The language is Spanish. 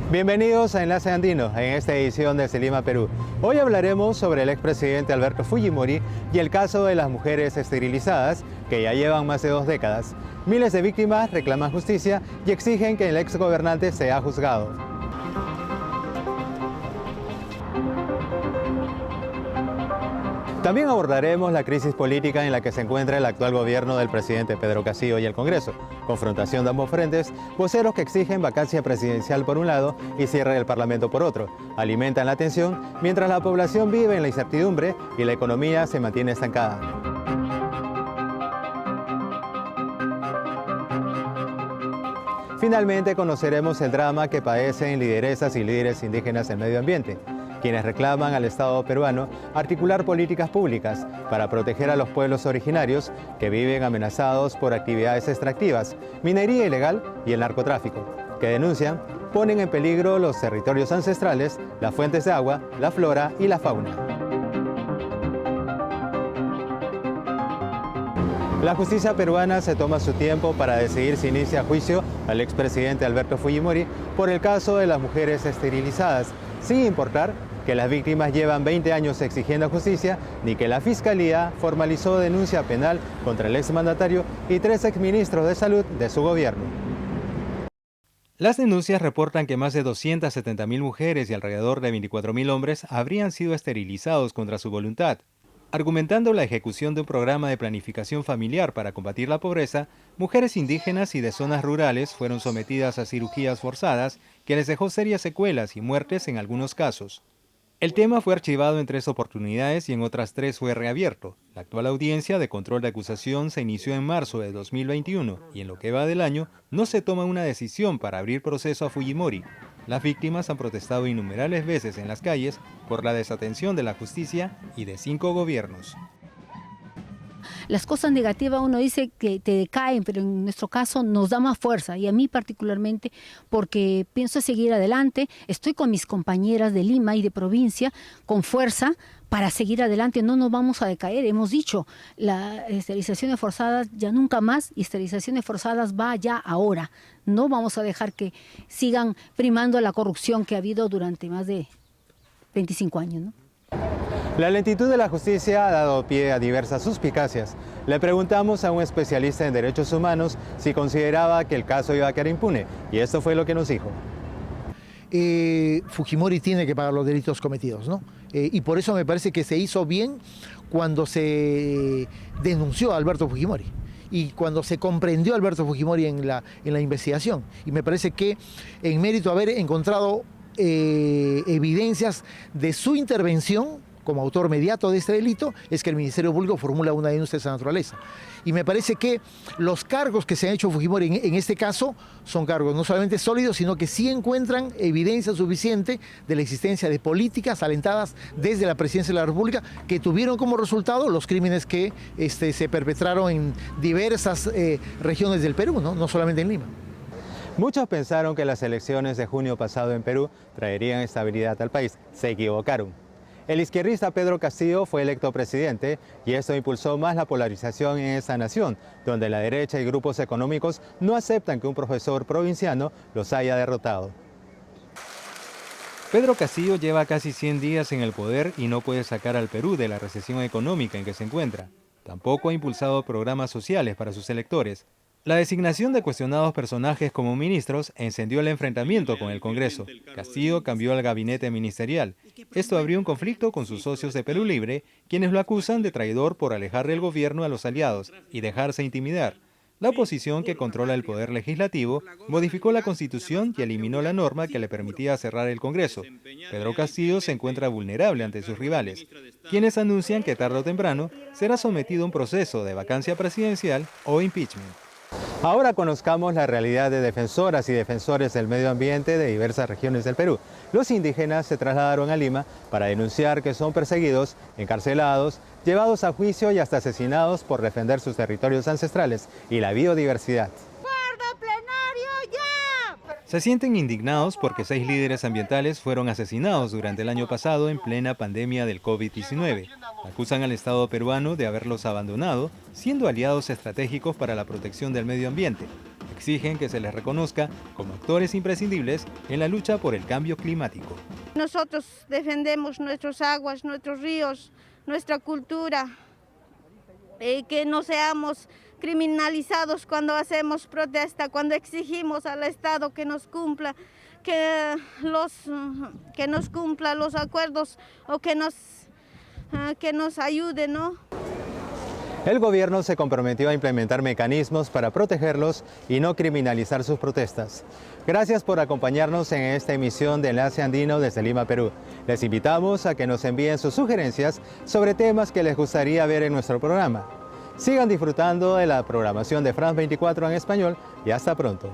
Bienvenidos a Enlace Andino, en esta edición desde Lima, Perú. Hoy hablaremos sobre el expresidente Alberto Fujimori y el caso de las mujeres esterilizadas, que ya llevan más de 2 décadas. Miles de víctimas reclaman justicia y exigen que el exgobernante sea juzgado. También abordaremos la crisis política en la que se encuentra el actual gobierno del presidente Pedro Castillo y el Congreso. Confrontación de ambos frentes, voceros que exigen vacancia presidencial por un lado y cierre del Parlamento por otro. Alimentan la tensión mientras la población vive en la incertidumbre y la economía se mantiene estancada. Finalmente conoceremos el drama que padecen lideresas y líderes indígenas del medio ambiente, quienes reclaman al Estado peruano articular políticas públicas para proteger a los pueblos originarios que viven amenazados por actividades extractivas, minería ilegal y el narcotráfico, que denuncian ponen en peligro los territorios ancestrales, las fuentes de agua, la flora y la fauna. La justicia peruana se toma su tiempo para decidir si inicia juicio al expresidente Alberto Fujimori por el caso de las mujeres esterilizadas, sin importar que las víctimas llevan 20 años exigiendo justicia, ni que la Fiscalía formalizó denuncia penal contra el exmandatario y 3 exministros de salud de su gobierno. Las denuncias reportan que más de 270.000 mujeres y alrededor de 24.000 hombres habrían sido esterilizados contra su voluntad. Argumentando la ejecución de un programa de planificación familiar para combatir la pobreza, mujeres indígenas y de zonas rurales fueron sometidas a cirugías forzadas que les dejó serias secuelas y muertes en algunos casos. El tema fue archivado en 3 oportunidades y en otras 3 fue reabierto. La actual audiencia de control de acusación se inició en marzo de 2021 y en lo que va del año no se toma una decisión para abrir proceso a Fujimori. Las víctimas han protestado innumerables veces en las calles por la desatención de la justicia y de 5 gobiernos. Las cosas negativas uno dice que te decaen, pero en nuestro caso nos da más fuerza, y a mí particularmente porque pienso seguir adelante. Estoy con mis compañeras de Lima y de provincia con fuerza para seguir adelante. No nos vamos a decaer. Hemos dicho, las esterilizaciones forzadas ya nunca más, y esterilizaciones forzadas va ya ahora. No vamos a dejar que sigan primando la corrupción que ha habido durante más de 25 años, ¿no? La lentitud de la justicia ha dado pie a diversas suspicacias. Le preguntamos a un especialista en derechos humanos si consideraba que el caso iba a quedar impune, y esto fue lo que nos dijo. Fujimori tiene que pagar los delitos cometidos, ¿no? Y por eso me parece que se hizo bien cuando se denunció a Alberto Fujimori y cuando se comprendió a Alberto Fujimori en la investigación. Y me parece que en mérito haber encontrado evidencias de su intervención como autor mediato de este delito, es que el Ministerio Público formula una denuncia de esa naturaleza. Y me parece que los cargos que se han hecho Fujimori en este caso son cargos no solamente sólidos, sino que sí encuentran evidencia suficiente de la existencia de políticas alentadas desde la Presidencia de la República que tuvieron como resultado los crímenes que se perpetraron en diversas regiones del Perú, no solamente en Lima. Muchos pensaron que las elecciones de junio pasado en Perú traerían estabilidad al país. Se equivocaron. El izquierdista Pedro Castillo fue electo presidente y esto impulsó más la polarización en esa nación, donde la derecha y grupos económicos no aceptan que un profesor provinciano los haya derrotado. Pedro Castillo lleva casi 100 días en el poder y no puede sacar al Perú de la recesión económica en que se encuentra. Tampoco ha impulsado programas sociales para sus electores. La designación de cuestionados personajes como ministros encendió el enfrentamiento con el Congreso. Castillo cambió al gabinete ministerial. Esto abrió un conflicto con sus socios de Perú Libre, quienes lo acusan de traidor por alejar del gobierno a los aliados y dejarse intimidar. La oposición, que controla el poder legislativo, modificó la Constitución y eliminó la norma que le permitía cerrar el Congreso. Pedro Castillo se encuentra vulnerable ante sus rivales, quienes anuncian que tarde o temprano será sometido a un proceso de vacancia presidencial o impeachment. Ahora conozcamos la realidad de defensoras y defensores del medio ambiente de diversas regiones del Perú. Los indígenas se trasladaron a Lima para denunciar que son perseguidos, encarcelados, llevados a juicio y hasta asesinados por defender sus territorios ancestrales y la biodiversidad. Se sienten indignados porque 6 líderes ambientales fueron asesinados durante el año pasado en plena pandemia del COVID-19. Acusan al Estado peruano de haberlos abandonado, siendo aliados estratégicos para la protección del medio ambiente. Exigen que se les reconozca como actores imprescindibles en la lucha por el cambio climático. Nosotros defendemos nuestras aguas, nuestros ríos, nuestra cultura, que no seamos criminalizados cuando hacemos protesta, cuando exigimos al Estado que nos cumpla, que nos cumpla los acuerdos o que nos ayude, ¿no? El gobierno se comprometió a implementar mecanismos para protegerlos y no criminalizar sus protestas. Gracias por acompañarnos en esta emisión de Enlace Andino desde Lima, Perú. Les invitamos a que nos envíen sus sugerencias sobre temas que les gustaría ver en nuestro programa. Sigan disfrutando de la programación de France 24 en español y hasta pronto.